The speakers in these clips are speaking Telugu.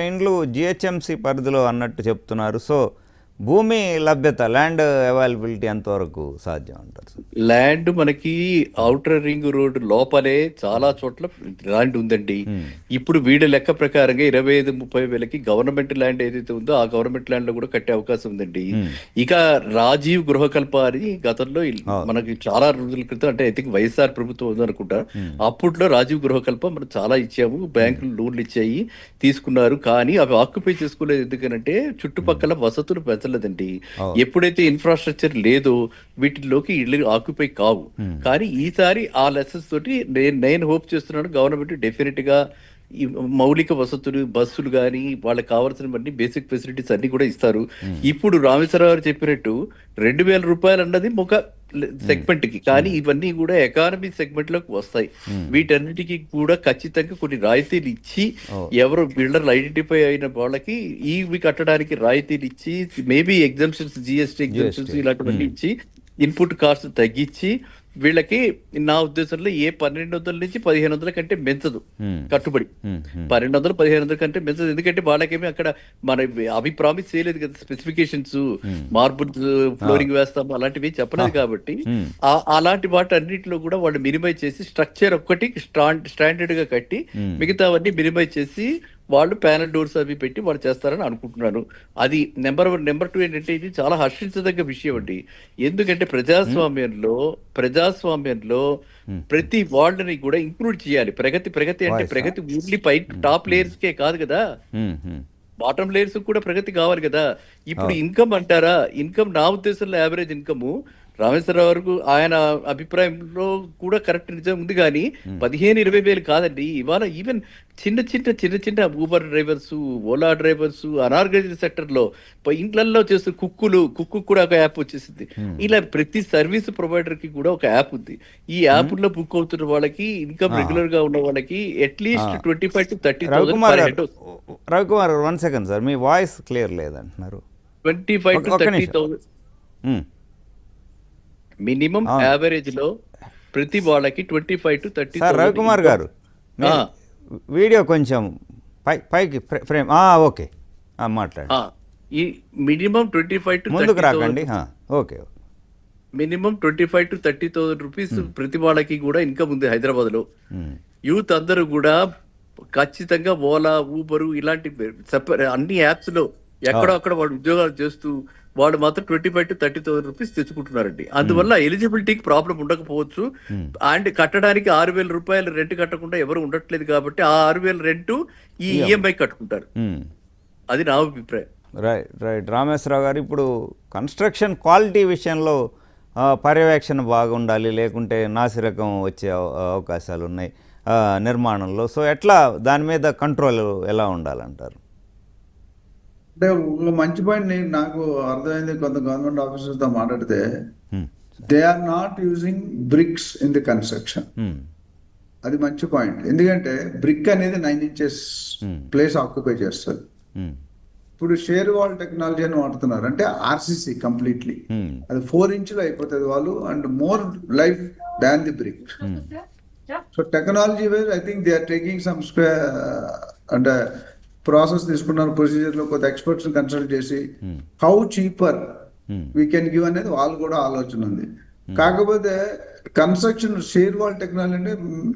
ఇండ్లు జిహెచ్ఎంసీ పరిధిలో అన్నట్టు చెప్తున్నారు. సో భూమి లభ్యత, ల్యాండ్ అవైలబిలిటీ ఎంతవరకు సాధ్యం అంటారు సార్? ల్యాండ్ మనకి ఔటర్ రింగ్ రోడ్ లోపలే చాలా చోట్ల ల్యాండ్ ఉందండి. ఇప్పుడు వీడి లెక్క ప్రకారంగా 25-30 వేలకి గవర్నమెంట్ ల్యాండ్ ఏదైతే ఉందో ఆ గవర్నమెంట్ ల్యాండ్ లో కూడా కట్టే అవకాశం ఉందండి. ఇక రాజీవ్ గృహకల్ప అని గతంలో మనకి చాలా రోజుల క్రితం, అంటే ఐ థింక్ వైఎస్ఆర్ ప్రభుత్వం ఉందనుకుంటా, అప్పట్లో రాజీవ్ గృహకల్ప మనం చాలా ఇచ్చాము, బ్యాంకులు లోన్లు ఇచ్చాయి, తీసుకున్నారు. కానీ అవి ఆక్యుపై చేసుకోలేదు. ఎందుకనంటే చుట్టుపక్కల వసతులు పెంచలేదండి. ఎప్పుడైతే ఇన్ఫ్రాస్ట్రక్చర్ లేదో వీటిలోకి ఇళ్ళు ఆక్యుపై కావు. కానీ ఈసారి ఆ లెసన్స్ తోటి నేను హోప్ చేస్తున్నాను గవర్నమెంట్ డెఫినెట్ గా ఈ మౌలిక వసతులు, బస్సులు కానీ వాళ్ళకి కావాల్సినవన్నీ బేసిక్ ఫెసిలిటీస్ అన్ని కూడా ఇస్తారు. ఇప్పుడు రామేశ్వరరావు గారు చెప్పినట్టు 2,000 రూపాయలు అన్నది ఒక సెగ్మెంట్ కి, కానీ ఇవన్నీ కూడా ఎకానమీ సెగ్మెంట్ లోకి వస్తాయి. వీటన్నిటికీ కూడా ఖచ్చితంగా కొన్ని రాయితీలు ఇచ్చి, ఎవరు బిల్డర్లు ఐడెంటిఫై అయిన వాళ్ళకి ఇవి కట్టడానికి రాయితీలు ఇచ్చి, మేబీ ఎగ్జామ్షన్స్, జిఎస్టీ ఎగ్జామ్షన్స్ ఇలాంటివన్నీ ఇచ్చి, ఇన్పుట్ కాస్ట్ తగ్గించి, వీళ్ళకి నా ఉద్దేశంలో ఏ 1,200 నుంచి 1,500 కంటే పెంచదు కట్టుబడి. 1,200-1,500 కంటే పెంచదు. ఎందుకంటే వాళ్ళకేమి అక్కడ మన అవి ప్రామిస్ చేయలేదు కదా, స్పెసిఫికేషన్స్, మార్బుల్ ఫ్లోరింగ్ వేస్తాము అలాంటివి చెప్పలేదు. కాబట్టి అలాంటి వాటి అన్నింటిలో కూడా వాళ్ళు మినిమైజ్ చేసి, స్ట్రక్చర్ ఒక్కటి స్టాండర్డ్ గా కట్టి మిగతావన్నీ మినిమైజ్ చేసి వాళ్ళు ప్యానల్ డోర్స్ అవి పెట్టి వాళ్ళు చేస్తారని అనుకుంటున్నాను. అది నెంబర్ 1. నెంబర్ 2 ఏంటంటే ఇది చాలా హర్షించదగ్గ విషయం అండి. ఎందుకంటే ప్రజాస్వామ్యంలో ప్రతి వాళ్ళని కూడా ఇంక్లూడ్ చేయాలి. ప్రగతి అంటే ప్రగతి ఓన్లీ పై టాప్ లేయర్స్ కే కాదు కదా, బాటమ్ లేయర్స్ కూడా ప్రగతి కావాలి కదా. ఇప్పుడు ఇన్కమ్ అంటారా, ఇన్కమ్ నా ఉద్దేశంలో యావరేజ్ ఇన్కమ్ రామేశ్వరరావు వరకు ఆయన అభిప్రాయంలో కూడా కరెక్ట్ నిజం ఉంది. కానీ 15-20 వేలు కాదండి. ఇవాళ ఈవెన్ చిన్న Uber drivers, Ola drivers, unorganised sector లో ఇంట్లలో చేస్తూ కుక్కు కూడా ఒక యాప్ వచ్చేసింది. ఇలా ప్రతి సర్వీస్ ప్రొవైడర్ కి కూడా ఒక యాప్ ఉంది. ఈ యాప్ లో బుక్ అవుతున్న వాళ్ళకి, ఇన్కమ్ రెగ్యులర్ గా ఉన్న వాళ్ళకి అట్లీస్ట్ 25,000-30,000. రవికుమార్ 1 సెకండ్ సార్, మీ వాయిస్ క్లియర్ లేదంటున్నారు. 25,000-30,000 మినిమం యావరేజ్ లో ప్రతి వాళ్ళకి 25,000-30,000. రవికుమార్ గారు వీడియో కొంచెం పైకి ఫ్రేమ్, ఓకే మాట్లాడండి. ఈ మినిమం 25,000 ఓకే, మినిమం 25,000-30,000 రూపీస్ ప్రతి వాళ్ళకి కూడా ఇన్కమ్ ఉంది హైదరాబాద్ లో. యూత్ అందరూ కూడా ఖచ్చితంగా ఓలా, ఊబరు ఇలాంటి అన్ని యాప్స్ లో ఎక్కడో అక్కడ వాళ్ళు ఉద్యోగాలు చేస్తూ వాళ్ళు మాత్రం 25,000-30,000 రూపీస్ తెచ్చుకుంటున్నారండి. అందువల్ల ఎలిజిబిలిటీకి ప్రాబ్లం ఉండకపోవచ్చు. అండ్ కట్టడానికి 6,000 రూపాయలు రెంట్ కట్టకుండా ఎవరు ఉండట్లేదు. కాబట్టి ఆ 6,000 రెంట్ ఈ ఈఎంఐ కట్టుకుంటారు. అది నా అభిప్రాయం. రైట్ రామేశ్వరరావు గారు, ఇప్పుడు కన్స్ట్రక్షన్ క్వాలిటీ విషయంలో పర్యవేక్షణ బాగుండాలి, లేకుంటే నాసిరకం వచ్చే అవకాశాలు ఉన్నాయి నిర్మాణంలో. సో ఎట్లా దాని మీద కంట్రోల్ ఎలా ఉండాలంటారు? అంటే ఒక మంచి పాయింట్ నాకు అర్థమైంది. కొంత గవర్నమెంట్ ఆఫీసర్స్ తో మాట్లాడితే they are not using bricks in the construction. అది మంచి పాయింట్. ఎందుకంటే బ్రిక్ అనేది 9 inches ప్లేస్ ఆక్యుపై చేస్తుంది. ఇప్పుడు షేర్ వాల్ టెక్నాలజీ అని వాడుతున్నారు. అంటే ఆర్సిసి కంప్లీట్లీ అది 4 inches అయిపోతుంది వాళ్ళు, and more life than the brick. So technology wise I think they are taking some అంటే ప్రాసెస్ తీసుకున్నారు, ప్రొసీజర్ లో కొంత ఎక్స్పర్ట్స్ కన్సల్ట్ చేసి how cheaper we can give అనేది వాళ్ళు కూడా ఆలోచన ఉంది. కాకపోతే కన్స్ట్రక్షన్ షేర్ వాల్ టెక్నాలజీ అంటే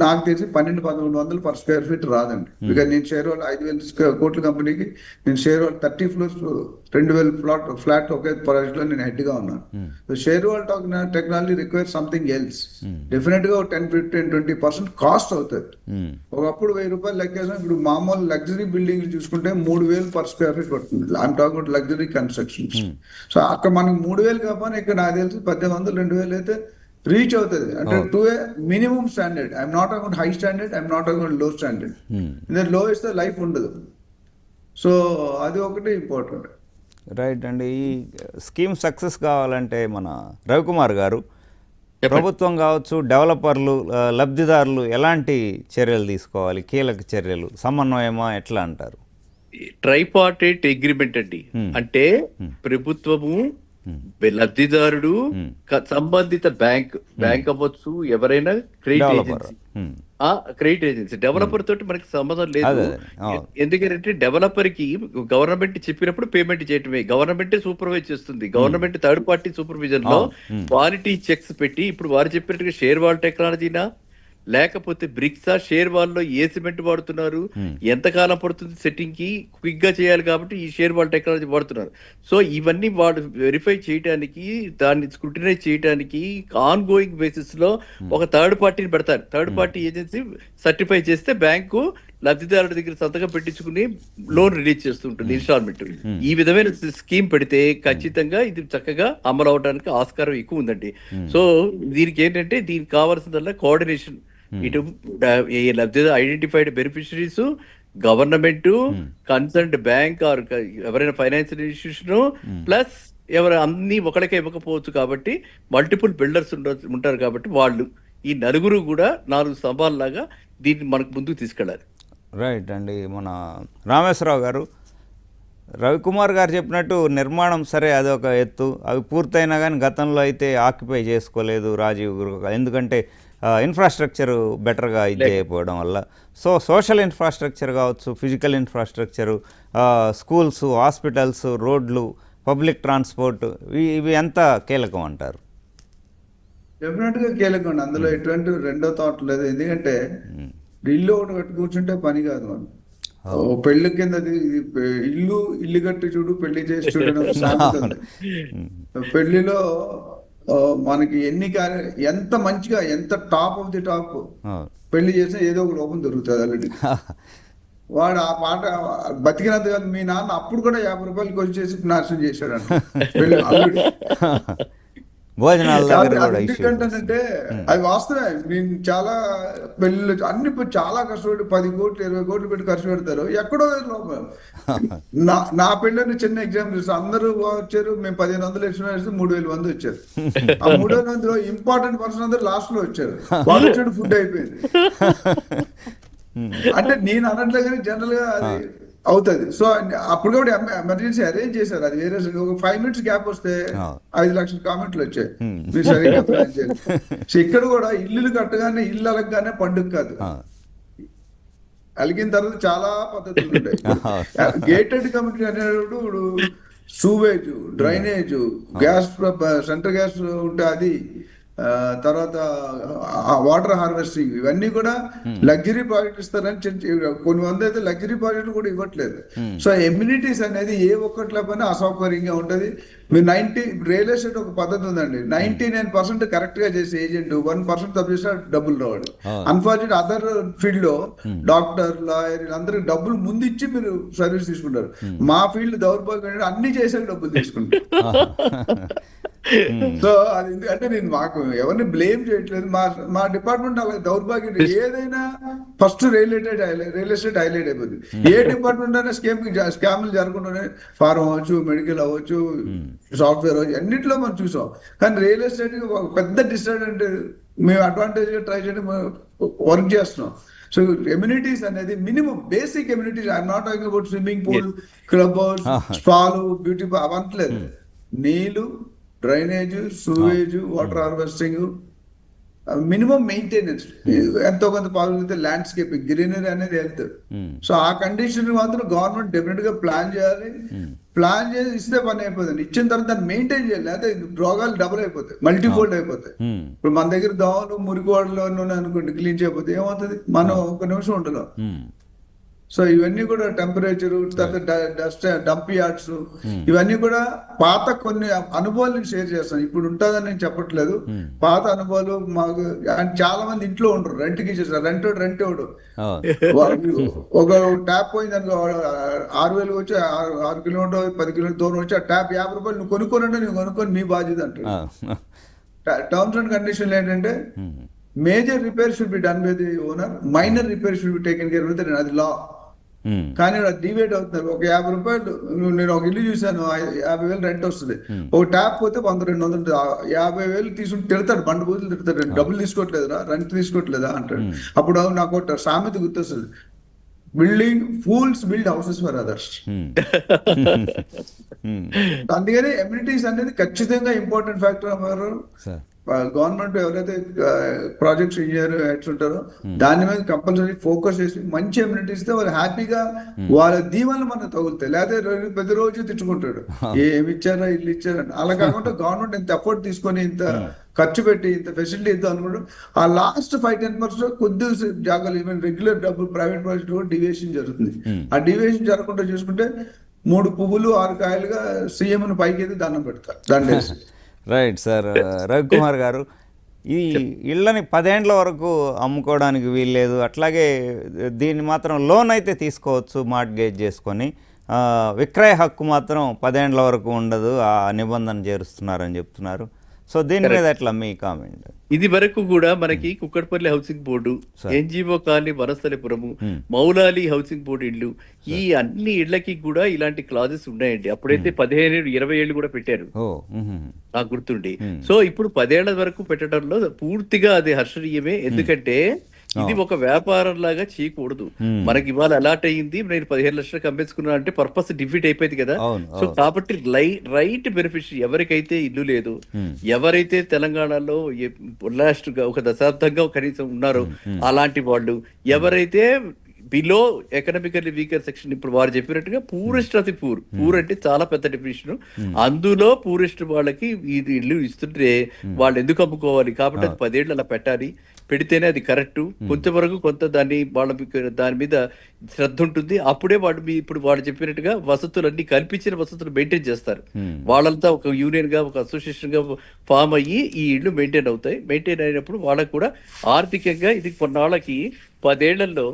నాకు తెలిసి 1,200-1,100 per square feet రాదండి. బికాజ్ నేను షేర్ వాల్ 5,000 కోట్ల కంపెనీకి నేను షేర్ వాల్ 30 floors 2,000 ఫ్లాట్ ఒకే ప్రాజెక్ట్ లో నేను హెడ్ గా ఉన్నాను. Share wall technology require something else. Definite గా 10-15-20% కాస్ట్ అవుతుంది. ఒకప్పుడు 1,000 రూపాయలు లెక్కేసాం. ఇప్పుడు మామూలు లగ్జరీ బిల్డింగ్ చూసుకుంటే 3,000 per square feet పడుతుంది. I'm talking about luxury constructions. So అక్కడ మనకి 3,000 కాకపోతే ఇక్కడ నాకు తెలిసి 1,800-2,000 అయితే రీచ్ అవుతుంది. అంటే to A minimum standard. I'm not account high standard, I'm not account లో స్టాండర్డ్. లో ఇస్తే లైఫ్ ఉండదు. సో అది ఒకటి ఇంపార్టెంట్. రైట్ అండి. ఈ స్కీమ్ సక్సెస్ కావాలంటే మన రవికుమార్ గారు, ప్రభుత్వం కావచ్చు, డెవలపర్లు, లబ్ధిదారులు ఎలాంటి చర్యలు తీసుకోవాలి? కీలక చర్యలు, సమన్వయమా, ఎట్లా అంటారు? ట్రైపార్టైట్ అగ్రిమెంట్ అండి. అంటే ప్రభుత్వము, లబ్ధిదారుడు సంబంధిత బ్యాంక్ అవ్వచ్చు, ఎవరైనా credit developer agency, credit agency. Developer తోటి మనకి సంబంధం లేదు. అదే అవును. ఎందుకంటే డెవలపర్ కి గవర్నమెంట్ చెప్పినప్పుడు పేమెంట్ చేయటమే, గవర్నమెంట్ సూపర్వైజ్ చేస్తుంది. గవర్నమెంట్ థర్డ్ పార్టీ సూపర్విజన్ లో క్వాలిటీ చెక్స్ పెట్టి, ఇప్పుడు వారు చెప్పినట్టుగా షేర్ వాల్ టెక్నాలజీనా లేకపోతే బ్రిక్సా, షేర్ వాల్ లో ఏ సిమెంట్ వాడుతున్నారు, ఎంత కాలం పడుతుంది సెట్టింగ్ కి, క్విక్ గా చేయాలి కాబట్టి ఈ షేర్ వాల్ టెక్నాలజీ వాడుతున్నారు. సో ఇవన్నీ వాడు వెరిఫై చేయడానికి, దాన్ని స్క్రూటినైజ్ చేయడానికి ఆన్ గోయింగ్ బేసిస్ లో ఒక థర్డ్ పార్టీని పెడతారు. థర్డ్ పార్టీ ఏజెన్సీ సర్టిఫై చేస్తే బ్యాంకు లబ్ధిదారుడి దగ్గర సంతకం పెట్టించుకుని లోన్ రిలీజ్ చేస్తుంటుంది, ఇన్స్టాల్మెంట్. ఈ విధమైన స్కీమ్ పెడితే ఖచ్చితంగా ఇది చక్కగా అమలు అవడానికి ఆస్కారం ఎక్కువ ఉందండి. సో దీనికి ఏంటంటే, దీనికి కావాల్సిందల్లా కోఆర్డినేషన్. ఇటు లబ్ధిదారు identified beneficiaries, government, concerned bank or ఎవరైనా ఫైనాన్షియల్ ఇన్స్టిట్యూషన్, ప్లస్ ఎవరు అన్ని ఒకరికే ఇవ్వకపోవచ్చు కాబట్టి మల్టిపుల్ బిల్డర్స్ ఉంటారు కాబట్టి వాళ్ళు ఈ నలుగురు కూడా 4 స్తంభాలలాగా దీన్ని మనకు ముందుకు తీసుకెళ్ళాలి. రైట్ అండి. మన రామేశ్వరరావు గారు, రవికుమార్ గారు చెప్పినట్టు నిర్మాణం సరే అదొక ఎత్తు, అవి పూర్తయినా కానీ గతంలో అయితే ఆక్యుపై చేసుకోలేదు రాజీవ్ గృహ, ఎందుకంటే ఇన్ఫ్రాస్ట్రక్చర్ బెటర్గా ఇది అయిపోవడం వల్ల. సో సోషల్ ఇన్ఫ్రాస్ట్రక్చర్ కావచ్చు, ఫిజికల్ ఇన్ఫ్రాస్ట్రక్చరు, స్కూల్స్, హాస్పిటల్స్, రోడ్లు, పబ్లిక్ ట్రాన్స్పోర్ట్, ఇవి ఎంత కీలకం అంటారు? డెఫినెట్ గా కీలకం అండి. అందులో ఎటువంటి రెండో థాట్ లేదు. ఎందుకంటే ఇల్లు ఒకటి కట్టి కూర్చుంటే పని కాదు. మనం ఓ పెళ్లి కింద ఇల్లు కట్టి చూడు, పెళ్లి చేసి చూడు అనే ఒక సామెత ఉంది. పెళ్లిలో మనకి ఎంత మంచిగా, ఎంత టాప్ ఆఫ్ ది టాప్ పెళ్లి చేసినా ఏదో ఒక లోపం దొరుకుతుంది ఆల్రెడీ. వాడు ఆ పాట బతికినంత కాదు, మీ నాన్న అప్పుడు కూడా 50 రూపాయలకి వచ్చేసి నాశనం చేశాడు అంట పెళ్లి అల్లుడు. భోజనాలు ఎందుకంటే అది వాస్తవమే. నేను చాలా పెళ్లి అన్ని చాలా కష్టపడి 10 కోట్లు 20 కోట్లు పెట్టి ఖర్చు పెడతారు, ఎక్కడో లోపం. నా పెళ్ళని చిన్న ఎగ్జాంపుల్ ఇస్తాను. అందరూ వచ్చారు, మేము 1500 వేస్తే 3000 మంది వచ్చారు. ఆ 3000 మందిలో ఇంపార్టెంట్ పర్సన్ అందరూ లాస్ట్ లో వచ్చారు. వాళ్ళు వచ్చాడు, ఫుడ్ అయిపోయింది. అంటే నేను అనట్లే కానీ జనరల్ గా అది అవుతుంది. సో అప్పుడు కూడా ఎమర్జెన్సీ అరేంజ్ చేశారు. అది వేరే ఒక 5 minutes గ్యాప్ వస్తే 5 లక్షల కామెంట్లు వచ్చాయి, మీరు సరిగ్గా ప్లాన్ చేయాలి. సో ఇక్కడ కూడా ఇల్లు కట్టగానే, ఇల్లు అలగగానే పండుగ కాదు. అలిగిన తర్వాత చాలా పద్ధతులు ఉంటాయి. గేటెడ్ కమ్యూనిటీ అనేటప్పుడు sewage, drainage, gas, central gas ఉంటే అది, తర్వాత వాటర్ హార్వెస్టింగ్, ఇవన్నీ కూడా లగ్జరీ ప్రాజెక్ట్ ఇస్తారని కొన్ని మంది అయితే లగ్జరీ ప్రాజెక్ట్ కూడా ఇవ్వట్లేదు. సో ఎమ్యూనిటీస్ అనేది ఏ ఒక్కట్లో పైన అసౌకర్యంగా ఉంటది. మీరు రియల్ ఎస్టేట్ ఒక పద్ధతి ఉందండి, 99% కరెక్ట్ గా చేసే ఏజెంట్ 1% తప్పు చేసినా డబ్బులు రావడం. అన్ఫార్చునేట్ అదర్ ఫీల్డ్ లో డాక్టర్, లాయర్ వీళ్ళందరికి డబ్బులు ముందు ఇచ్చి మీరు సర్వీస్ తీసుకుంటారు. మా ఫీల్డ్ దౌర్భాగ్యం అన్ని చేసాక డబ్బులు తీసుకుంటారు. సో అది ఎందుకంటే నేను మాకు ఎవరిని బ్లేమ్ చేయట్లేదు, మా డిపార్ట్మెంట్ అలా దౌర్భాగ్యం. ఏదైనా ఫస్ట్ రియల్ ఎస్టేట్ హైలైట్ అయిపోతుంది. ఏ డిపార్ట్మెంట్ అయినా స్కామ్లు జరగకుండానే, ఫార్మ్ అవ్వచ్చు, మెడికల్ అవ్వచ్చు, సాఫ్ట్వేర్ అవ్వచ్చు, అన్నింటిలో మనం చూసాం. కానీ రియల్ ఎస్టేట్ ఒక పెద్ద డిసడ్వాంటేజ్, మేము అడ్వాంటేజ్ గా ట్రై చేయడం వర్క్ చేస్తున్నాం. సో ఎమ్యూనిటీస్ అనేది minimum basic amenities. I'm not talking about swimming pool, club house, స్పాలు, బ్యూటీ అవంటలేదు. నీళ్లు, drainage, sewage, water harvesting, minimum maintenance, ఎంతో కొంత పాల్గొంటే ల్యాండ్స్కేపింగ్, గ్రీనరీ అనేది హెల్త్. సో ఆ కండిషన్ మాత్రం గవర్నమెంట్ డెఫినెట్ గా ప్లాన్ చేయాలి. ప్లాన్ చేసి ఇస్తే పని అయిపోతుంది. ఇచ్చిన తర్వాత దాన్ని మెయింటైన్ చేయాలి, అయితే రోగాలు డబుల్ అయిపోతాయి, మల్టీఫోల్డ్ అయిపోతాయి. ఇప్పుడు మన దగ్గర దోమలు, మురికివాడలు అనుకోండి, క్లీన్ చేయకపోతే ఏమవుతుంది, మనం ఒక నిమిషం ఉండలేం. సో ఇవన్నీ కూడా టెంపరేచర్, తర్వాత డస్ట్, డంప్ యార్డ్స్, ఇవన్నీ కూడా పాత కొన్ని అనుభవాలు షేర్ చేస్తాను. ఇప్పుడు ఉంటుందని నేను చెప్పట్లేదు. పాత అనుభవాలు మాకు చాలా మంది ఇంట్లో ఉండరు, రెంట్కి ఇచ్చేస్తారు. రెంట్ ఇవ్వడు. ఒక ట్యాప్ పోయింది అనుకో, 6000 వచ్చి 6 కిలోమీటర్ 10 కిలోమీటర్ దూరం వచ్చి ఆ ట్యాప్ 50 రూపాయలు నువ్వు కొనుక్కోనంటే నువ్వు కొనుక్కొని మీ బాధ్యత అంటాడు. టర్మ్స్ అండ్ కండిషన్లు ఏంటంటే major repair should be done by the owner, minor repair should be taken care with, అది లా. కానీ డివైడ్ అవుతున్నారు. ఒక 50 రూపాయలు, నేను ఒక ఇల్లు చూసాను, 50,000 రెంట్ వస్తుంది. ఒక ట్యాప్ పోతే 100-200, 50,000 తీసుకుని తిడతాడు, బండ బూతులు తిడతాడు. డబ్బులు తీసుకోవట్లేదురా, రెంట్ తీసుకోవట్లేదా అంటాడు. అప్పుడు నాకు సామెత గుర్తొస్తుంది, fools build houses for others. అందుకని ఎమ్యూనిటీస్ అనేది ఖచ్చితంగా ఇంపార్టెంట్ ఫ్యాక్టర్ అన్నారు. సార్ గవర్నమెంట్ ఎవరైతే ప్రాజెక్ట్స్ ఇంజనీర్ హెడ్స్ ఉంటారో దాని మీద కంపల్సరీ ఫోకస్ చేసి మంచి ఎమ్యూనిటీస్ తో వాళ్ళు హ్యాపీగా వాళ్ళ దీవెనలు మనకు తగులుతాయి. లేకపోతే ప్రతిరోజు తిట్టుకుంటాడు ఏమి ఇచ్చారా ఇల్లు ఇచ్చారా. అలా కాకుండా గవర్నమెంట్ ఇంత ఎఫర్ట్ తీసుకొని ఇంత ఖర్చు పెట్టి ఇంత ఫెసిలిటీ ఇద్దాం అనుకుంటారు. ఆ లాస్ట్ 5-10% కొద్ది జాగాలు ఈవెన్ రెగ్యులర్ డబ్బులు ప్రైవేట్ ప్రాజెక్ట్ కూడా డివియేషన్ జరుగుతుంది. ఆ డివియేషన్ జరగకుండా చూసుకుంటే 3 పువ్వులు 6 కాయలుగా సీఎం పైకి ఎత్తి దండం పెడతారు దండేసి. Right sir. రవికుమార్ గారు, ఈ ఇళ్ళని 10 ఏండ్ల వరకు అమ్ముకోవడానికి వీల్లేదు, అట్లాగే దీన్ని మాత్రం లోన్ అయితే తీసుకోవచ్చు మార్ట్గేజ్ చేసుకొని, విక్రయ హక్కు మాత్రం 10 ఏండ్ల వరకు ఉండదు, ఆ నిబంధన చేరుస్తున్నారని చెప్తున్నారు. సో దీని మీద ఎట్లా మీ కామెంట్? ఇది వరకు కూడా మనకి Kukatpally housing board, NGO colony Vanasthalipuram, Moulali housing board ఇళ్ళు, ఈ అన్ని ఇళ్లకి కూడా ఇలాంటి క్లాజెస్ ఉన్నాయండి. అప్పుడైతే 15-20 ఏళ్ళు కూడా పెట్టారు నాకు గుర్తుండి. సో ఇప్పుడు 10 ఏళ్ల వరకు పెట్టడంలో పూర్తిగా అది హర్షణీయమే. ఎందుకంటే ఇది ఒక వ్యాపారం లాగా చేయకూడదు. మనకి ఇవాళ అలాట్ అయ్యింది, నేను 15 లక్షలకు అమ్మేసుకున్నా అంటే పర్పస్ డిఫీట్ అయిపోయింది కదా. సో కాబట్టి రైట్ బెనిఫిషియరీ ఎవరికైతే ఇల్లు లేదు, ఎవరైతే తెలంగాణలో లాస్ట్ గా ఒక దశాబ్దంగా కనీసం ఉన్నారో అలాంటి వాళ్ళు, ఎవరైతే బిలో ఎకనామికల్లీ వీకర్ సెక్షన్, ఇప్పుడు వారు చెప్పినట్టుగా పూరెస్ట్ ఆఫ్ ది పూర్ అంటే చాలా పెద్ద డెఫినేషన్. అందులో పూరెస్ట్ వాళ్ళకి ఇది ఇల్లు ఇస్తుంటే వాళ్ళు ఎందుకు అమ్ముకోవాలి? కాబట్టి అది 10 ఏళ్ళు అలా పెట్టాలి, పెడితేనే అది కరెక్ట్. కొంతవరకు కొంత దాని మీద శ్రద్ధ ఉంటుంది. అప్పుడే ఇప్పుడు వాడు చెప్పినట్టుగా వసతులన్నీ కల్పించిన వసతులు మెయింటైన్ చేస్తారు. వాళ్ళంతా ఒక యూనియన్ గా, ఒక అసోసియేషన్ గా ఫామ్ అయ్యి ఈ ఇళ్ళు మెయింటైన్ అవుతాయి. మెయింటైన్ అయినప్పుడు వాళ్ళకు కూడా ఆర్థికంగా ఇది కొన్నాళ్ళకి 10 ఏళ్లలో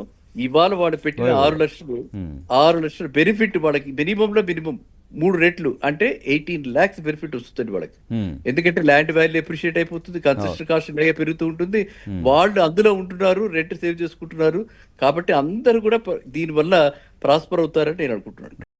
ఇవాళ వాడు పెట్టిన 6 లక్షలు బెనిఫిట్ వాళ్ళకి మినిమంలో మినిమం 3 రెట్లు అంటే 18 lakhs బెనిఫిట్ వస్తుంది వాళ్ళకి. ఎందుకంటే ల్యాండ్ వాల్యూ అప్రిషియేట్ అయిపోతుంది, కన్స్ట్రక్షన్ కాస్ట్ పెరుగుతూ ఉంటుంది, వాళ్ళు అందులో ఉంటున్నారు, రెంట్ సేవ్ చేసుకుంటున్నారు. కాబట్టి అందరూ కూడా దీనివల్ల ప్రాస్పర్ అవుతారని నేను అనుకుంటున్నాను.